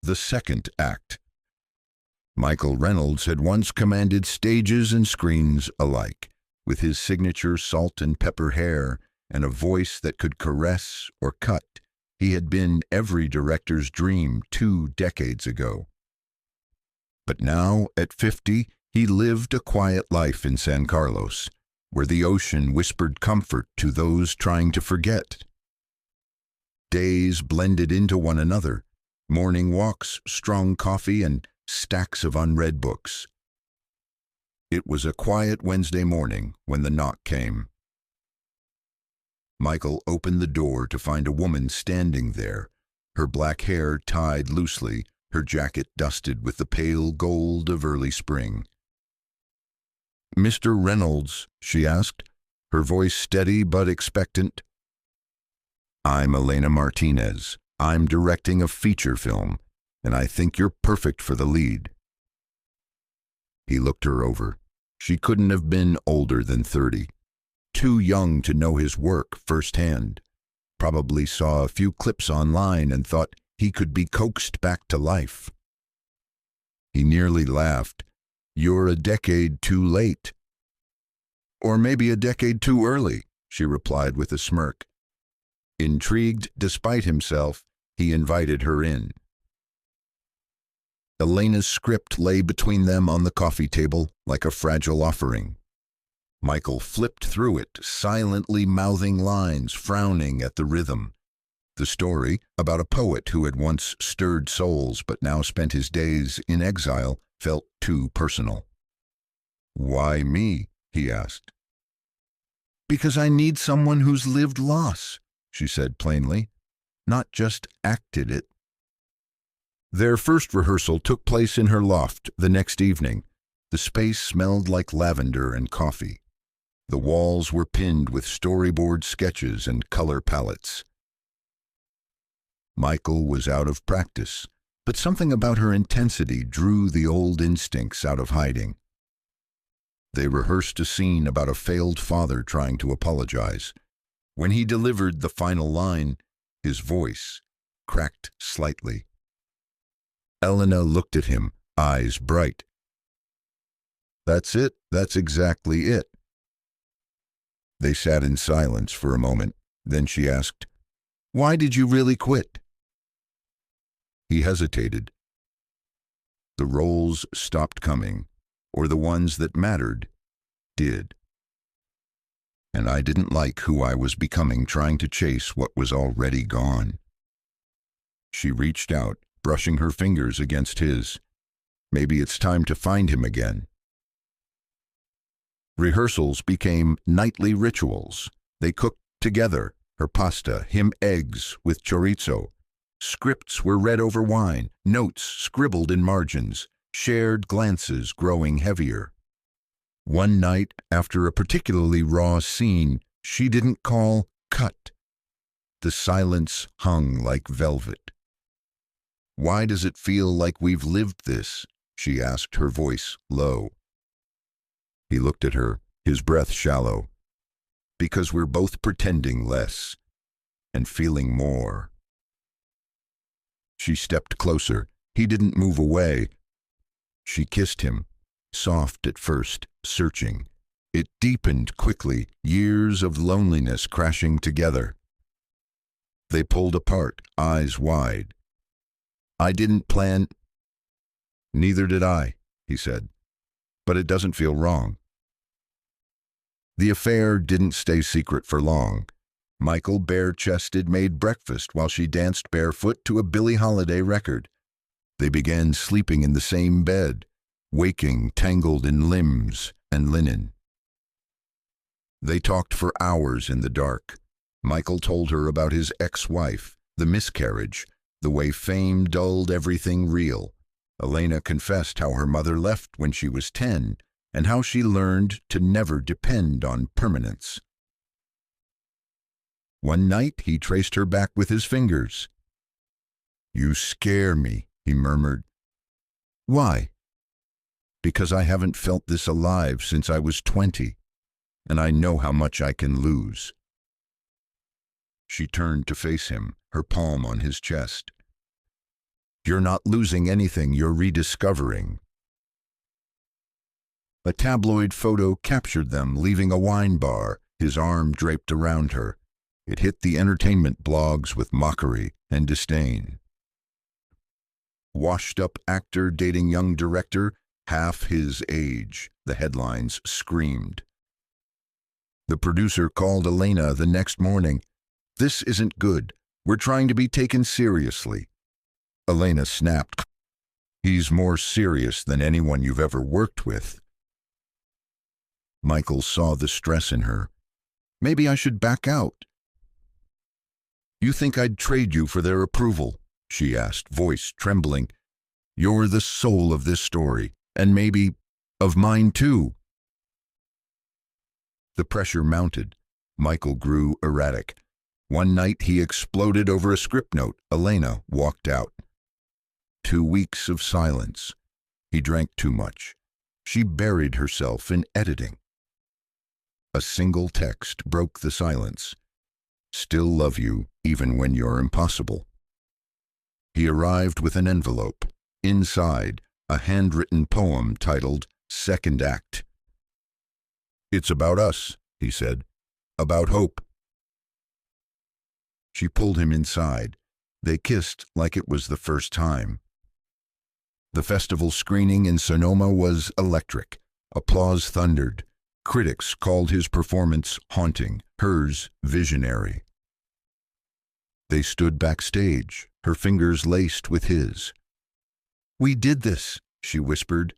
The Second Act. Michael Reynolds had once commanded stages and screens alike, with his signature salt and pepper hair and a voice that could caress or cut. He had been every director's dream 2 decades ago. But now, at 50, he lived a quiet life in San Carlos, where the ocean whispered comfort to those trying to forget. Days blended into one another, morning walks, strong coffee, and stacks of unread books. It was a quiet Wednesday morning when the knock came. Michael opened the door to find a woman standing there, her black hair tied loosely, her jacket dusted with the pale gold of early spring. "Mr. Reynolds," she asked, her voice steady but expectant. "I'm Elena Martinez. I'm directing a feature film, and I think you're perfect for the lead." He looked her over. She couldn't have been older than 30. Too young to know his work firsthand. Probably saw a few clips online and thought he could be coaxed back to life. He nearly laughed. "You're a decade too late." "Or maybe a decade too early," she replied with a smirk. Intrigued despite himself, he invited her in. Elena's script lay between them on the coffee table like a fragile offering. Michael flipped through it, silently mouthing lines, frowning at the rhythm. The story, about a poet who had once stirred souls but now spent his days in exile, felt too personal. "Why me?" he asked. "Because I need someone who's lived loss," she said plainly, "not just acted it." Their first rehearsal took place in her loft the next evening. The space smelled like lavender and coffee. The walls were pinned with storyboard sketches and color palettes. Michael was out of practice, but something about her intensity drew the old instincts out of hiding. They rehearsed a scene about a failed father trying to apologize. When he delivered the final line, his voice cracked slightly. Elena looked at him, eyes bright. "That's it. That's exactly it." They sat in silence for a moment. Then she asked, "Why did you really quit?" He hesitated. The roles stopped coming, or the ones that mattered did. And I didn't like who I was becoming trying to chase what was already gone. She reached out, brushing her fingers against his. Maybe it's time to find him again. Rehearsals became nightly rituals. They cooked together, her pasta, him eggs with chorizo. Scripts were read over wine, notes scribbled in margins, shared glances growing heavier. One night, after a particularly raw scene, she didn't call cut. The silence hung like velvet. "Why does it feel like we've lived this?" she asked, her voice low. He looked at her, his breath shallow. "Because we're both pretending less and feeling more." She stepped closer. He didn't move away. She kissed him, soft at first, searching. It deepened quickly, years of loneliness crashing together. They pulled apart, eyes wide. "I didn't plan—" "Neither did I," he said. "But it doesn't feel wrong." The affair didn't stay secret for long. Michael, bare-chested, made breakfast while she danced barefoot to a Billie Holiday record. They began sleeping in the same bed, waking tangled in limbs and linen. They talked for hours in the dark. Michael told her about his ex-wife, the miscarriage, the way fame dulled everything real. Elena confessed how her mother left when she was 10, and how she learned to never depend on permanence. One night he traced her back with his fingers. "You scare me," he murmured. "Why?" "Because I haven't felt this alive since I was 20, and I know how much I can lose." She turned to face him, her palm on his chest. You're not losing anything, you're rediscovering. A tabloid photo captured them leaving a wine bar, his arm draped around her. It hit the entertainment blogs with mockery and disdain. Washed-up actor dating young director, half his age, the headlines screamed. The producer called Elena the next morning. This isn't good. We're trying to be taken seriously. Elena snapped. He's more serious than anyone you've ever worked with. Michael saw the stress in her. Maybe I should back out. You think I'd trade you for their approval? She asked, voice trembling. You're the soul of this story, and maybe of mine too. The pressure mounted. Michael grew erratic. One night he exploded over a script note. Elena walked out. 2 weeks of silence. He drank too much. She buried herself in editing. A single text broke the silence. Still love you, even when you're impossible. He arrived with an envelope. Inside, a handwritten poem titled Second Act. It's about us, he said. About hope. She pulled him inside. They kissed like it was the first time. The festival screening in Sonoma was electric. Applause thundered. Critics called his performance haunting, hers visionary. They stood backstage, her fingers laced with his. We did this, she whispered.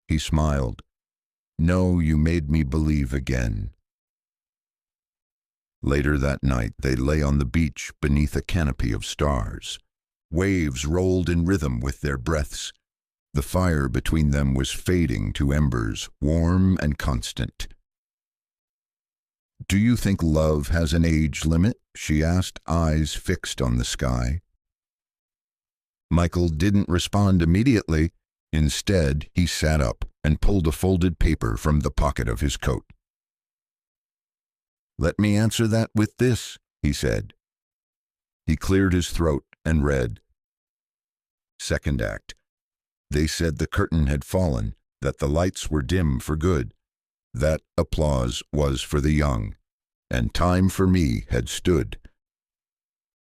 He smiled. No, you made me believe again. Later that night, they lay on the beach beneath a canopy of stars. Waves rolled in rhythm with their breaths. The fire between them was fading to embers, warm and constant. Do you think love has an age limit? She asked, eyes fixed on the sky. Michael didn't respond immediately. Instead, he sat up and pulled a folded paper from the pocket of his coat. Let me answer that with this, he said. He cleared his throat and read. Second act. They said the curtain had fallen, that the lights were dim for good, that applause was for the young, and time for me had stood.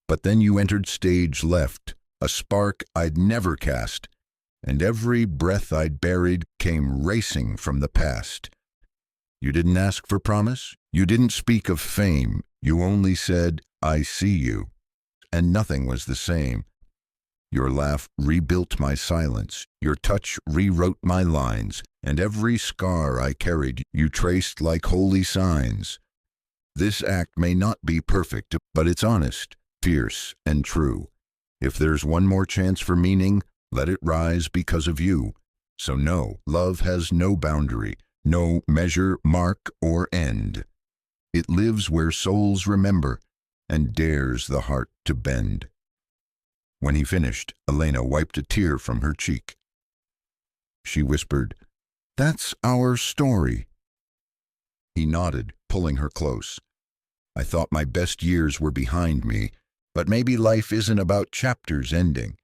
But then you entered stage left, a spark I'd never cast, and every breath I'd buried came racing from the past. You didn't ask for promise, you didn't speak of fame, you only said, I see you, and nothing was the same. Your laugh rebuilt my silence, your touch rewrote my lines, and every scar I carried you traced like holy signs. This act may not be perfect, but it's honest, fierce, and true. If there's one more chance for meaning, let it rise because of you. So no, love has no boundary, no measure, mark, or end. It lives where souls remember, and dares the heart to bend. When he finished, Elena wiped a tear from her cheek. She whispered, That's our story. He nodded, pulling her close. I thought my best years were behind me, but maybe life isn't about chapters ending.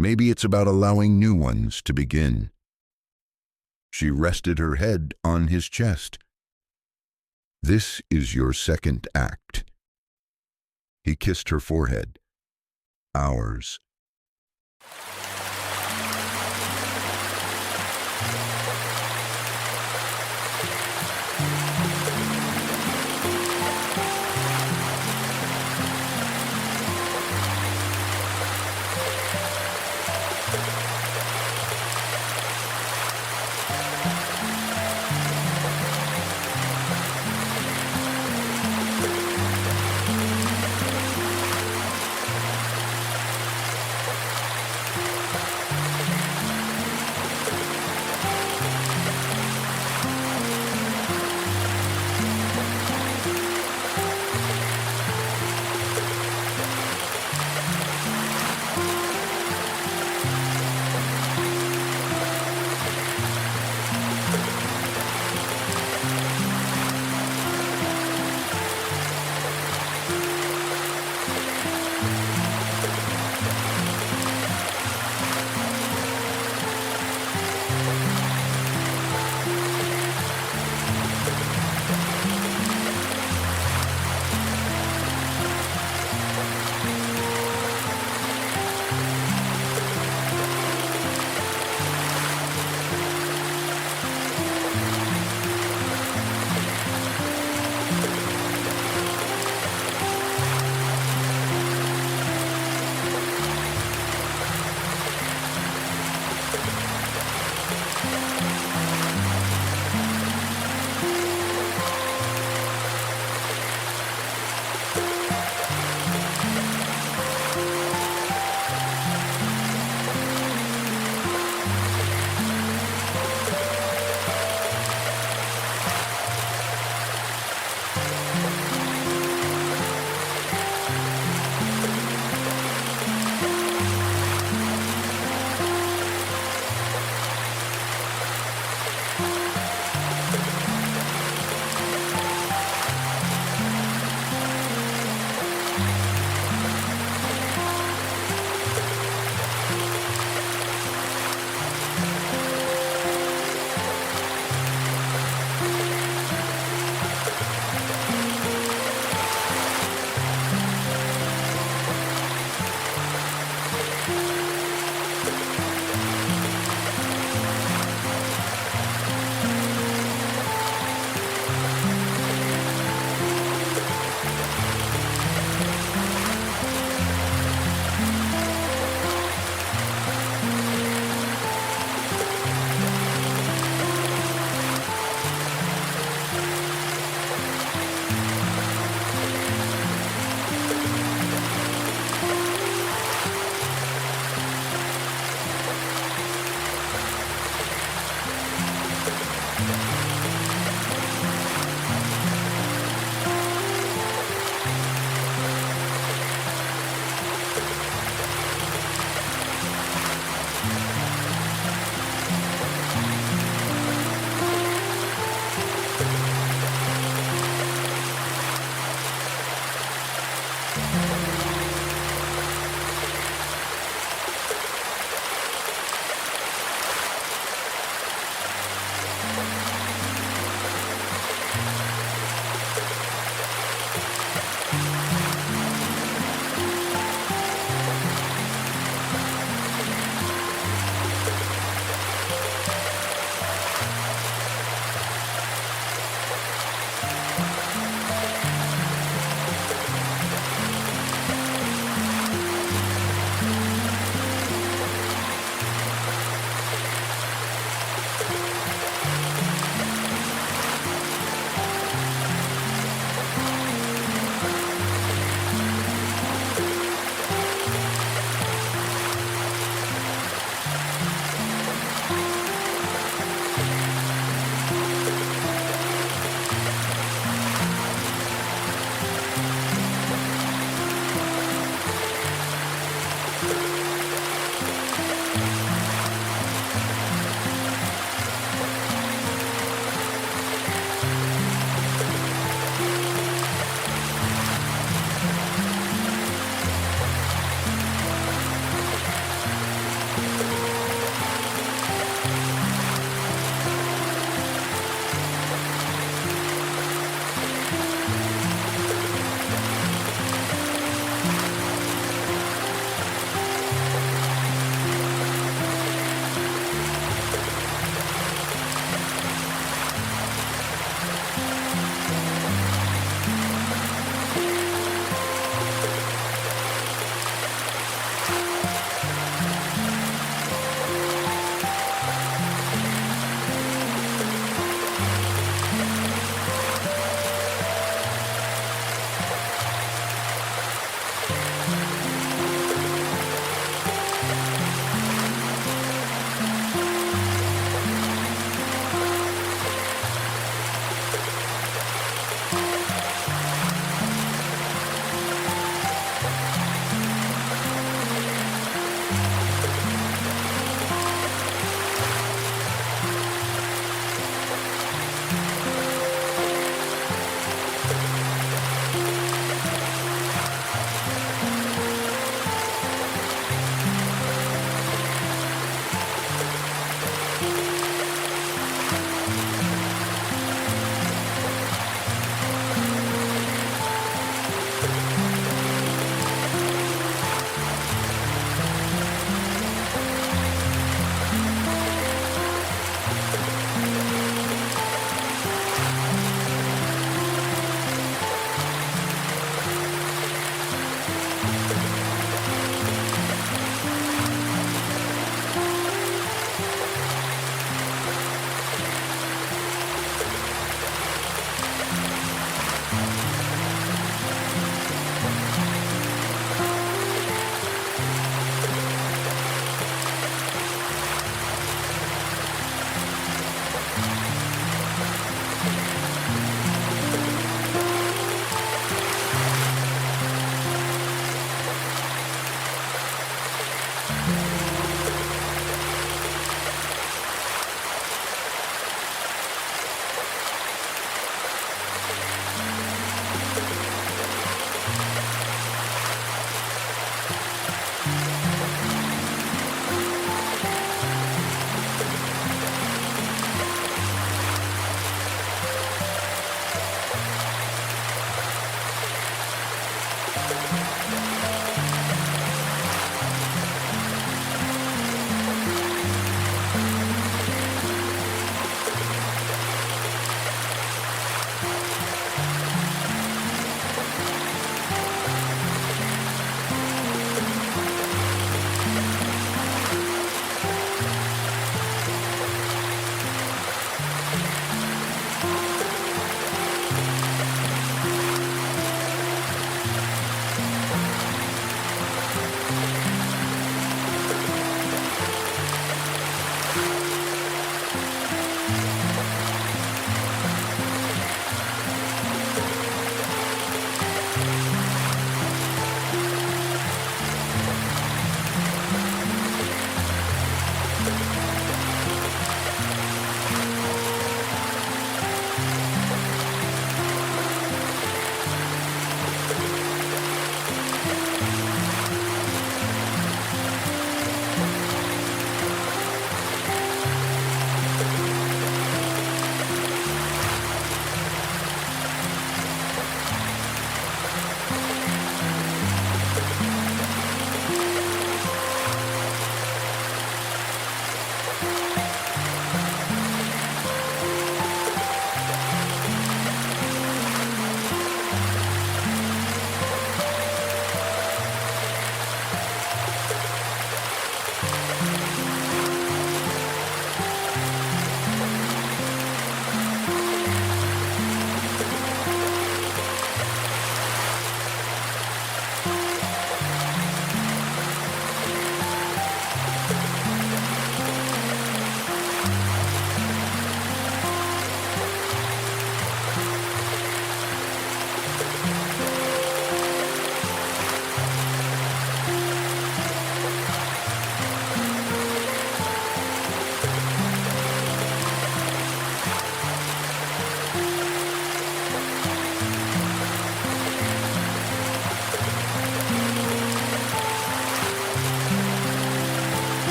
Maybe it's about allowing new ones to begin. She rested her head on his chest. This is your second act. He kissed her forehead. Ours.